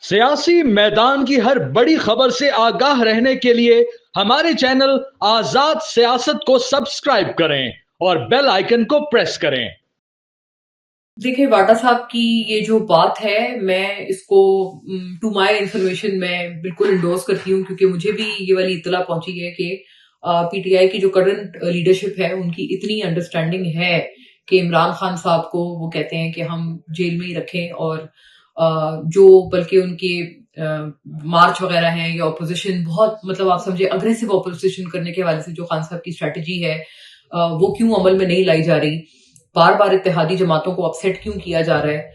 सियासी मैदान की हर बड़ी खबर से आगाह रहने के लिए हमारे चैनल आजाद सियासत को सब्सक्राइब करें और बेल आइकन को प्रेस करें। देखिए वाटा साहब की ये जो बात है, मैं इसको टू माय इन्फॉर्मेशन मैं बिल्कुल इंडोर्स करती हूँ, क्योंकि मुझे भी ये वाली इत्तला पहुंची है कि पीटीआई की जो करंट लीडरशिप है उनकी इतनी अंडरस्टैंडिंग है कि इमरान खान साहब को वो कहते हैं कि हम जेल में ही रखें, और जो बल्कि उनके मार्च वगैरह हैं या ऑपोजिशन, बहुत मतलब आप समझे अग्रेसिव ऑपोजिशन करने के हवाले से जो खान साहब की स्ट्रेटजी है वो क्यों अमल में नहीं लाई जा रही, बार बार इत्तेहादी जमातों को अपसेट क्यों किया जा रहा है।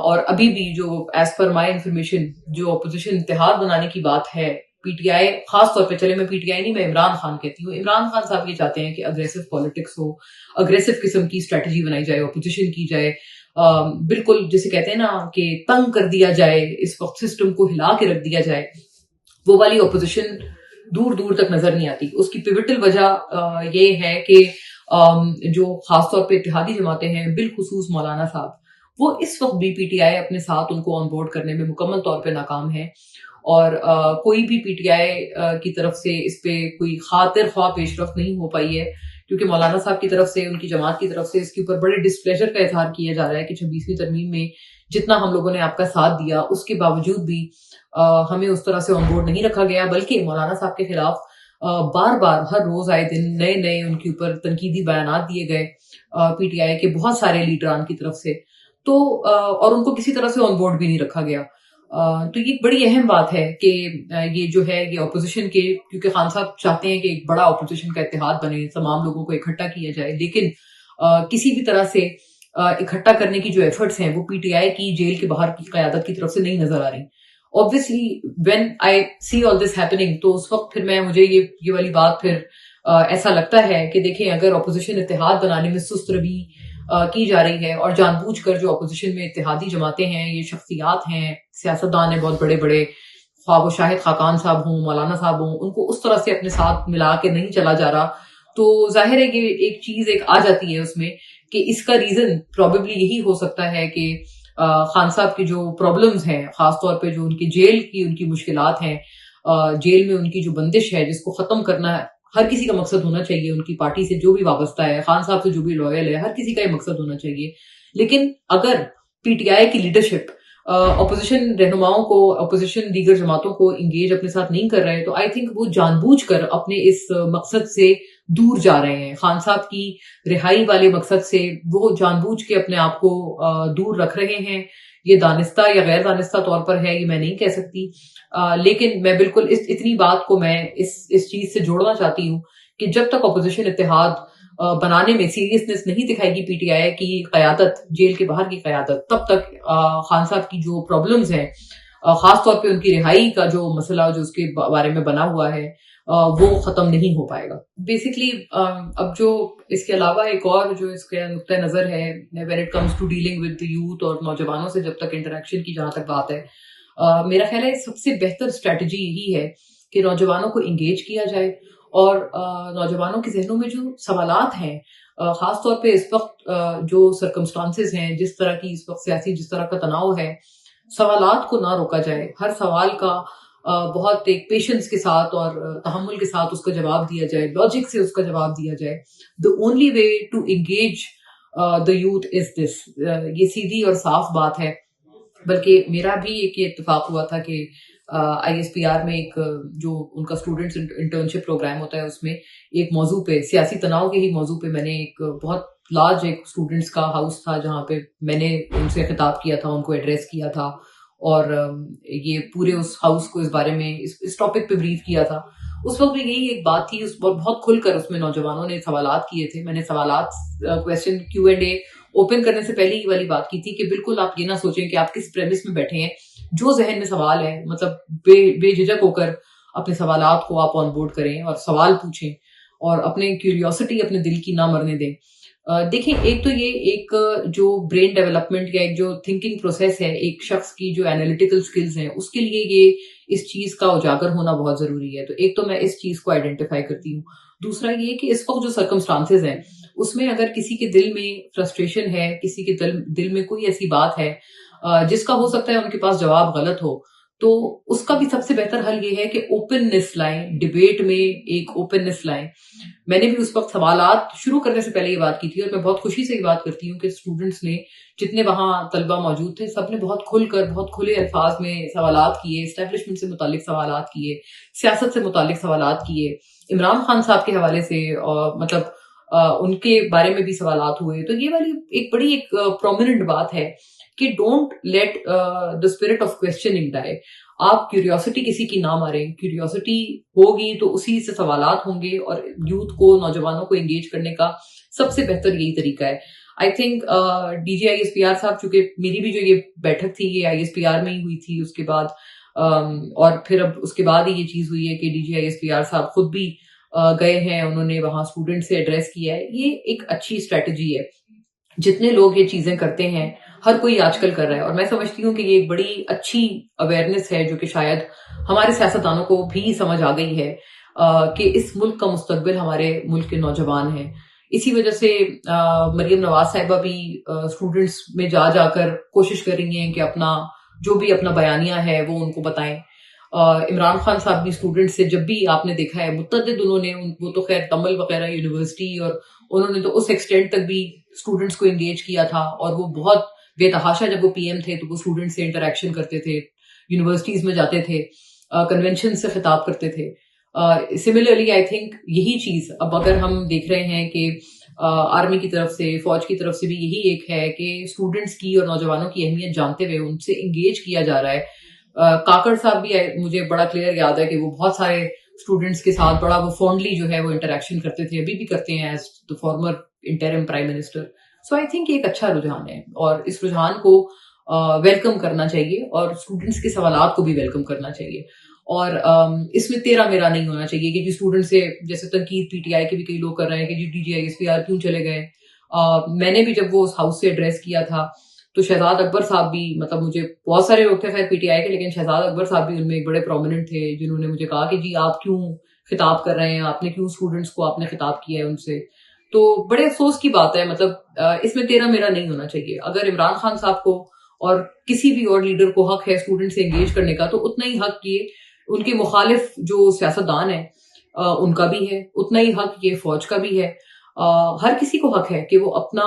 और अभी भी जो एज पर माय इन्फॉर्मेशन जो अपोजिशन इत्तेहाद बनाने की बात है, पीटीआई खास तौर पे, चले मैं पीटीआई नहीं, मैं इमरान खान कहती हूँ, इमरान खान साहब ये चाहते हैं कि अग्रेसिव पॉलिटिक्स हो, अग्रेसिव किस्म की स्ट्रेटजी बनाई जाए, अपोजिशन की जाए, बिल्कुल जिसे कहते हैं ना कि तंग कर दिया जाए, इस वक्त सिस्टम को हिला के रख दिया जाए। वो वाली अपोजिशन दूर दूर तक नजर नहीं आती। उसकी पिवटल वजह ये है कि जो खासतौर पे इत्तेहादी जमातें हैं, बिलखुसूस मौलाना साहब, वो इस वक्त भी पीटीआई अपने साथ उनको ऑन बोर्ड करने में मुकम्मल तौर पे नाकाम है, और कोई भी पीटीआई की तरफ से इस पे कोई खातिर ख्वाह पेशरफ नहीं हो पाई है, क्योंकि मौलाना साहब की तरफ से, उनकी जमात की तरफ से इसके ऊपर बड़े डिस्प्लेजर का इजहार किया जा रहा है कि 26वीं तरमीम में जितना हम लोगों ने आपका साथ दिया उसके बावजूद भी हमें उस तरह से ऑन बोर्ड नहीं रखा गया, बल्कि मौलाना साहब के खिलाफ बार बार हर रोज आए दिन नए नए उनके ऊपर तनकीदी बयानात दिए गए पीटीआई के बहुत सारे लीडरान की तरफ से। तो और उनको किसी तरह से ऑन बोर्ड भी नहीं रखा गया। तो ये बड़ी अहम बात है कि ये जो है ये ऑपोजिशन के, क्योंकि खान साहब चाहते हैं कि एक बड़ा ऑपोजिशन का इत्तेहाद बने, तमाम लोगों को इकट्ठा किया जाए, लेकिन किसी भी तरह से इकट्ठा करने की जो एफर्ट्स हैं वो पीटीआई की जेल के बाहर की क़यादत की तरफ से नहीं नजर आ रही। Obviously when I see all this happening, तो उस वक्त फिर मुझे ये वाली बात फिर ऐसा लगता है कि देखें, अगर ऑपोजिशन इत्तेहाद बनाने में सुस्त रवि की जा रही है, और जानबूझकर जो ऑपोजिशन में इत्तेहादी जमातें हैं, ये शख्सियात हैं, सियासतदान हैं बहुत बड़े बड़े, ख्वाब व शाहिद खाकान साहब हों, मौलाना साहब हों, उनको उस तरह से अपने साथ मिला के नहीं चला जा रहा, तो जाहिर है कि एक चीज एक आ जाती है उसमें कि इसका रीजन प्रॉबेबली यही हो सकता है कि खान साहब की जो प्रॉब्लम्स हैं, खासतौर पे जो उनकी जेल की उनकी मुश्किलात हैं, जेल में उनकी जो बंदिश है जिसको खत्म करना हर किसी का मकसद होना चाहिए, उनकी पार्टी से जो भी वाबस्ता है, खान साहब से जो भी लॉयल है, हर किसी का ये मकसद होना चाहिए। लेकिन अगर पीटीआई की लीडरशिप अपोजिशन रहनुमाओं को, अपोजिशन दीगर जमातों को इंगेज अपने साथ नहीं कर रहे, तो आई थिंक वो जानबूझकर अपने इस मकसद से दूर जा रहे हैं। खान साहब की रिहाई वाले मकसद से वो जानबूझ के अपने आप को दूर रख रहे हैं। ये दानिस्ता या गैर दानिस्ता तौर पर है, ये मैं नहीं कह सकती, लेकिन मैं बिल्कुल इतनी बात को मैं इस चीज से जोड़ना चाहती हूँ कि जब तक अपोजिशन इत्तेहाद बनाने में सीरियसनेस नहीं दिखाएगी पीटीआई की कयादत, जेल के बाहर की कयादत, तब तक खान साहब की जो प्रॉब्लम्स हैं, खास तौर पे उनकी रिहाई का जो मसला जो उसके बारे में बना हुआ है, वो खत्म नहीं हो पाएगा। बेसिकली अब जो इसके अलावा एक और जो इसके नुक्ता नजर है, when it comes to dealing with the youth और नौजवानों से जब तक इंटरेक्शन की जहां तक बात है, मेरा ख्याल है सबसे बेहतर स्ट्रेटजी यही है कि नौजवानों को इंगेज किया जाए, और नौजवानों के जहनों में जो सवालात हैं, खास तौर पे इस वक्त जो सर्कमस्टांसेस हैं, जिस तरह की इस वक्त सियासी जिस तरह का तनाव है, सवालात को ना रोका जाए, हर सवाल का बहुत एक पेशेंस के साथ और तहम्मुल के साथ उसका जवाब दिया जाए, लॉजिक से उसका जवाब दिया जाए। The only way to engage the youth is this. ये सीधी और साफ बात है। बल्कि मेरा भी एक ये इत्तेफाक हुआ था कि आईएसपीआर में एक जो उनका स्टूडेंट्स इंटर्नशिप प्रोग्राम होता है, उसमें एक मौजू पे, सियासी तनाव के ही मौजू पे, मैंने एक बहुत लार्ज एक स्टूडेंट्स का हाउस था जहाँ पे मैंने उनसे खिताब किया था, उनको एड्रेस किया था, और ये पूरे उस हाउस को इस बारे में इस टॉपिक पे ब्रीफ किया था। उस वक्त भी यही एक बात थी, उस वक्त बहुत खुलकर उसमें नौजवानों ने सवालात किए थे। मैंने सवालात, क्वेश्चन Q&A ओपन करने से पहले ये वाली बात की थी कि बिल्कुल आप ये ना सोचें कि आप किस प्रेमिस में बैठे हैं, जो जहन में सवाल है, मतलब बेझिझक होकर अपने सवालात को आप ऑन बोर्ड करें और सवाल पूछें, और अपने क्यूरियोसिटी, अपने दिल की ना मरने दें। देखें, एक तो ये एक जो ब्रेन डेवलपमेंट या एक जो थिंकिंग प्रोसेस है, एक शख्स की जो एनालिटिकल स्किल्स हैं, उसके लिए ये इस चीज का उजागर होना बहुत जरूरी है। तो एक तो मैं इस चीज को आइडेंटिफाई करती हूँ। दूसरा ये कि इस वक्त जो सर्कमस्टांसेस हैं, उसमें अगर किसी के दिल में फ्रस्ट्रेशन है, किसी के दिल में कोई ऐसी बात है जिसका हो सकता है उनके पास जवाब गलत हो, تو اس کا بھی سب سے بہتر حل یہ ہے کہ اوپننس لائیں، ڈبیٹ میں ایک اوپننس لائیں. میں نے بھی اس وقت سوالات شروع کرنے سے پہلے یہ بات کی تھی، اور میں بہت خوشی سے یہ بات کرتی ہوں کہ اسٹوڈنٹس نے، جتنے وہاں طلبہ موجود تھے، سب نے بہت کھل کر، بہت کھلے الفاظ میں سوالات کیے، اسٹیبلشمنٹ سے متعلق سوالات کیے، سیاست سے متعلق سوالات کیے، عمران خان صاحب کے حوالے سے مطلب ان کے بارے میں بھی سوالات ہوئے. تو یہ والی ایک بڑی ایک پرومیننٹ بات ہے کہ don't let the spirit of questioning die. آپ کیوریوسٹی کسی کی نہ ماریں، کیوریوسٹی ہوگی تو اسی سے سوالات ہوں گے، اور یوتھ کو، نوجوانوں کو انگیج کرنے کا سب سے بہتر یہی طریقہ ہے. I think D G I S P R صاحب، چونکہ میری بھی جو یہ بیٹھک تھی یہ آئی ایس پی آر میں ہی ہوئی تھی، اس کے بعد اور پھر اب اس کے بعد ہی یہ چیز ہوئی ہے کہ D G I S P R صاحب خود بھی گئے ہیں، انہوں نے وہاں اسٹوڈنٹ سے ایڈریس کیا ہے. یہ ایک اچھی اسٹریٹجی ہے. جتنے لوگ یہ چیزیں کرتے ہیں، ہر کوئی آج کل کر رہا ہے، اور میں سمجھتی ہوں کہ یہ ایک بڑی اچھی اویئرنیس ہے جو کہ شاید ہمارے سیاستدانوں کو بھی سمجھ آ گئی ہے کہ اس ملک کا مستقبل ہمارے ملک کے نوجوان ہیں. اسی وجہ سے مریم نواز صاحبہ بھی اسٹوڈنٹس میں جا جا کر کوشش کر رہی ہیں کہ اپنا جو بھی اپنا بیانیہ ہے وہ ان کو بتائیں. عمران خان صاحب بھی اسٹوڈنٹ سے جب بھی آپ نے دیکھا ہے متعدد انہوں نے، وہ تو خیر تمل وغیرہ یونیورسٹی، اور انہوں نے تو اس ایکسٹینٹ تک بھی اسٹوڈنٹس کو انگیج کیا تھا، اور وہ بہت بے تحاشا جب وہ پی ایم تھے تو وہ اسٹوڈنٹ سے انٹریکشن کرتے تھے، یونیورسٹیز میں جاتے تھے، کنونشن سے خطاب کرتے تھے. سملرلی آئی تھنک یہی چیز اب اگر ہم دیکھ رہے ہیں کہ آرمی کی طرف سے، فوج کی طرف سے بھی یہی ایک ہے کہ اسٹوڈنٹس کی اور نوجوانوں کی اہمیت جانتے ہوئے ان سے انگیج کیا جا رہا ہے. کاکڑ صاحب بھی مجھے بڑا کلیئر یاد ہے کہ وہ بہت سارے اسٹوڈنٹس کے ساتھ بڑا وہ فونڈلی جو ہے وہ انٹریکشن کرتے تھے، ابھی بھی کرتے ہیں as the former interim prime minister. So I think یہ ایک اچھا رجحان ہے، اور اس رجحان کو ویلکم کرنا چاہیے، اور اسٹوڈنٹس کے سوالات کو بھی ویلکم کرنا چاہیے. اور اس میں تیرا میرا نہیں ہونا چاہیے کہ اسٹوڈنٹ سے جیسے تنقید پی ٹی آئی کے بھی کئی لوگ کر رہے ہیں کہ جی D G I S P R کیوں چلے گئے. میں نے بھی جب وہ اس ہاؤس سے ایڈریس کیا تھا تو شہزاد اکبر صاحب بھی، مطلب مجھے بہت سارے لوگ تھے خیر پی ٹی آئی کے، لیکن شہزاد اکبر صاحب بھی ان میں ایک بڑے پرومیننٹ تھے جنہوں نے مجھے کہا کہ جی آپ کیوں خطاب کر رہے ہیں، آپ نے کیوں اسٹوڈنٹس کو آپ نے خطاب کیا ہے ان سے. تو بڑے افسوس کی بات ہے، مطلب اس میں تیرا میرا نہیں ہونا چاہیے. اگر عمران خان صاحب کو اور کسی بھی اور لیڈر کو حق ہے اسٹوڈنٹ سے انگیج کرنے کا، تو اتنا ہی حق یہ ان کے مخالف جو سیاستدان ہیں ان کا بھی ہے، اتنا ہی حق یہ فوج کا بھی ہے. ہر کسی کو حق ہے کہ وہ اپنا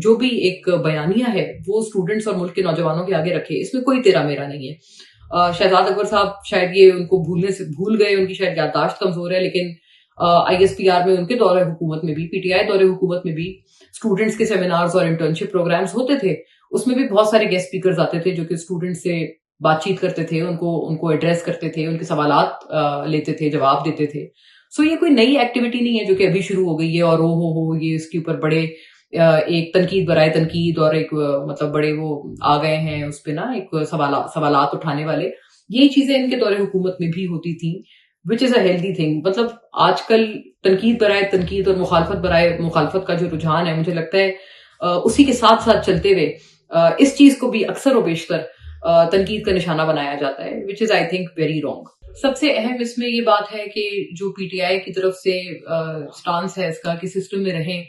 جو بھی ایک بیانیہ ہے وہ اسٹوڈنٹس اور ملک کے نوجوانوں کے آگے رکھے. اس میں کوئی تیرا میرا نہیں ہے. شہزاد اکبر صاحب شاید یہ ان کو بھولنے سے بھول گئے، ان کی شاید یادداشت کمزور ہے، لیکن آئی ایس پی آر میں ان کے دور حکومت میں بھی، پی ٹی آئی دور حکومت میں بھی اسٹوڈنٹس کے سیمینارز اور انٹرنشپ پروگرامز ہوتے تھے. اس میں بھی بہت سارے گیسٹ اسپیکرز آتے تھے جو کہ اسٹوڈنٹس سے بات چیت کرتے تھے، ان کو ایڈریس کرتے تھے، ان کے سوالات لیتے تھے، جواب دیتے تھے. سو یہ کوئی نئی ایکٹیویٹی نہیں ہے جو کہ ابھی شروع ہو گئی ہے اور ہو یہ اس کے اوپر بڑے ایک تنقید برائے تنقید اور ایک مطلب بڑے وہ آ گئے ہیں اس پہ نا ایک سوالات اٹھانے والے. یہی چیزیں ان کے دور حکومت میں بھی ہوتی تھیں، وچ از اے ہیلدی تھنگ. مطلب آج کل تنقید برائے تنقید اور مخالفت برائے مخالفت کا جو رجحان ہے، مجھے لگتا ہے اسی کے ساتھ ساتھ چلتے ہوئے اس چیز کو بھی اکثر و بیشتر تنقید کا نشانہ بنایا جاتا ہے، وچ از آئی تھنک ویری رانگ. سب سے اہم اس میں یہ بات ہے کہ جو پی ٹی آئی کی طرف سے سٹانس ہے اس کا کہ سسٹم میں رہیں.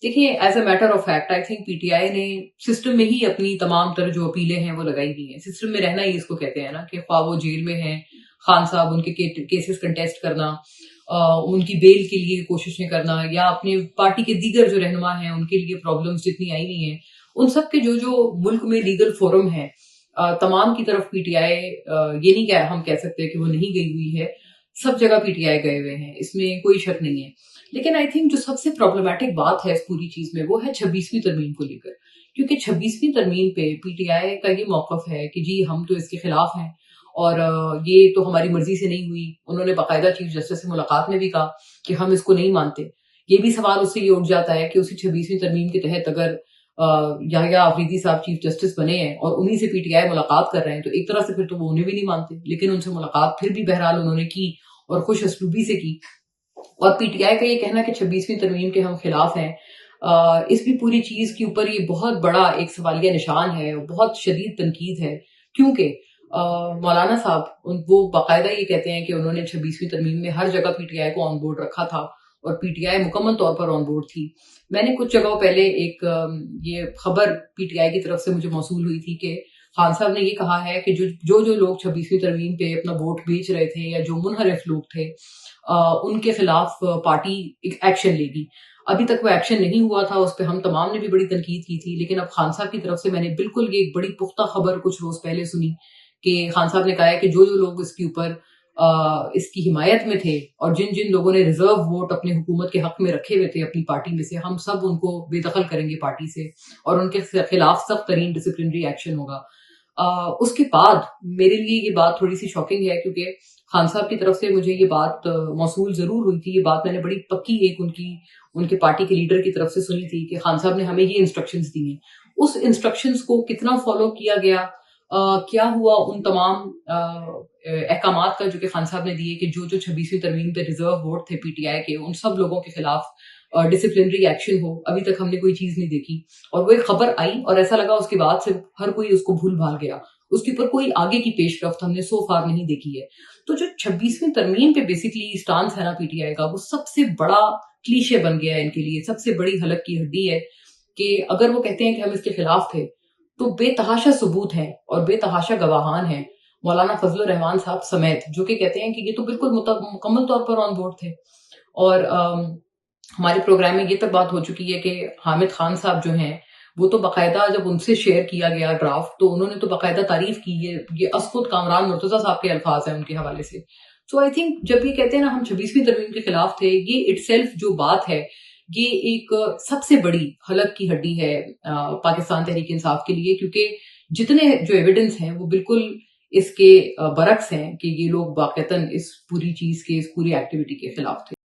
دیکھیں as a matter of fact I think P T I نے سسٹم میں ہی اپنی تمام تر جو اپیلیں ہیں وہ لگائی ہوئی ہیں. سسٹم میں رہنا ہی اس کو کہتے ہیں نا، کہ خواہ وہ جیل میں ہیں خان صاحب، ان کے کیسز کنٹیسٹ کرنا، ان کی بیل کے لیے کوششیں کرنا، یا اپنے پارٹی کے دیگر جو رہنما ہیں ان کے لیے پرابلمز جتنی آئی ہوئی ہیں ان سب کے جو ملک میں لیگل فورم ہیں تمام کی طرف پی ٹی آئی یہ نہیں ہم کہہ سکتے کہ وہ نہیں گئی ہوئی ہے. سب جگہ پی ٹی آئی گئے ہوئے ہیں، اس میں کوئی شک نہیں ہے. لیکن آئی تھنک جو سب سے پرابلمٹک بات ہے اس پوری چیز میں وہ ہے 26ویں ترمیم کو لے کر. کیونکہ 26ویں ترمیم پہ پی ٹی آئی کا یہ موقف ہے کہ جی ہم تو اس کے خلاف ہیں اور یہ تو ہماری مرضی سے نہیں ہوئی. انہوں نے باقاعدہ چیف جسٹس سے ملاقات میں بھی کہا کہ ہم اس کو نہیں مانتے. یہ بھی سوال اس سے یہ اٹھ جاتا ہے کہ اسی 26ویں ترمیم کے تحت اگر یحییٰ آفریدی صاحب چیف جسٹس بنے ہیں اور انہی سے پی ٹی آئی ملاقات کر رہے ہیں تو ایک طرح سے پھر تو وہ انہیں بھی نہیں مانتے. لیکن ان سے ملاقات پھر بھی بہرحال انہوں نے کی اور خوش اسلوبی سے کی. اور پی ٹی آئی کا یہ کہنا کہ 26ویں ترمیم کے ہم خلاف ہیں، اس بھی پوری چیز کے اوپر یہ بہت بڑا ایک سوالیہ نشان ہے، بہت شدید تنقید ہے. کیونکہ مولانا صاحب وہ باقاعدہ یہ کہتے ہیں کہ انہوں نے 26ویں ترمیم میں ہر جگہ پی ٹی آئی کو آن بورڈ رکھا تھا اور پی ٹی آئی مکمل طور پر آن بورڈ تھی. میں نے کچھ جگہوں پہلے ایک یہ خبر پی ٹی آئی کی طرف سے مجھے موصول ہوئی تھی کہ खान साहब ने ये कहा है कि जो लोग 26वीं तरमीम पे अपना वोट बेच रहे थे या जो मुनहरिफ लोग थे उनके खिलाफ पार्टी एक्शन लेगी। अभी तक वो एक्शन नहीं हुआ था, उस पर हम तमाम ने भी बड़ी तनकीद की थी, लेकिन अब खान साहब की तरफ से मैंने बिल्कुल ये एक बड़ी पुख्ता खबर कुछ रोज पहले सुनी कि खान साहब ने कहा है कि जो लोग इसके ऊपर इसकी हिमायत में थे और जिन जिन लोगों ने रिजर्व वोट अपनी हुकूमत के हक में रखे हुए थे अपनी पार्टी में से, हम सब उनको बेदखल करेंगे पार्टी से और उनके खिलाफ सख्त तरीन डिसिप्लिनरी एक्शन होगा। उसके बाद मेरे लिए ये बात थोड़ी सी शॉकिंग है क्योंकि खान साहब की तरफ से मुझे ये बात मौसूल जरूर हुई थी। ये बात मैंने बड़ी पक्की एक उनके पार्टी के लीडर की तरफ से सुनी थी कि खान साहब ने हमें ये इंस्ट्रक्शंस दी हैं। उस इंस्ट्रक्शंस को कितना फॉलो किया गया, क्या हुआ उन तमाम अहकामात का जो कि खान साहब ने दिए कि जो 26वीं तरमीम पे रिजर्व वोट थे पीटीआई के, उन सब लोगों के खिलाफ डिसिप्लिनरी एक्शन हो, अभी तक हमने कोई चीज नहीं देखी। और वो एक खबर आई और ऐसा लगा उसके बाद से हर कोई उसको भूल भाल गया, उसके ऊपर कोई आगे की पेशरफ्त हमने सो फार नहीं देखी है। तो जो 26वीं तरमीम पे बेसिकली स्टांस है ना पीटीआई का, वो सबसे बड़ा क्लीशे बन गया है इनके लिए, सबसे बड़ी हलक की हड्डी है कि अगर वो कहते हैं कि हम इसके खिलाफ थे तो बेतहाशा सबूत हैं और बेतहाशा गवाहान हैं मौलाना फजलुर रहमान साहब समेत, जो कि कहते हैं कि ये तो बिल्कुल मुकम्मल तौर पर ऑन बोर्ड थे। और हमारे प्रोग्राम में ये तक बात हो चुकी है कि हामिद खान साहब जो हैं वो तो बाकायदा जब उनसे शेयर किया गया ड्राफ्ट तो उन्होंने तो बाकायदा तारीफ की, ये असकुद कामरान मुर्तजा साहब के अल्फाज हैं उनके हवाले से। सो आई थिंक जब ये कहते हैं ना हम 26वीं तरमीम के खिलाफ थे, ये इटसेल्फ जो बात है ये एक सबसे बड़ी हलक की हड्डी है पाकिस्तान तहरीक इंसाफ के लिए, क्योंकि जितने जो एविडेंस हैं वो बिल्कुल इसके बरक्स हैं कि ये लोग वाकईतन इस पूरी चीज के, इस पूरी एक्टिविटी के खिलाफ थे।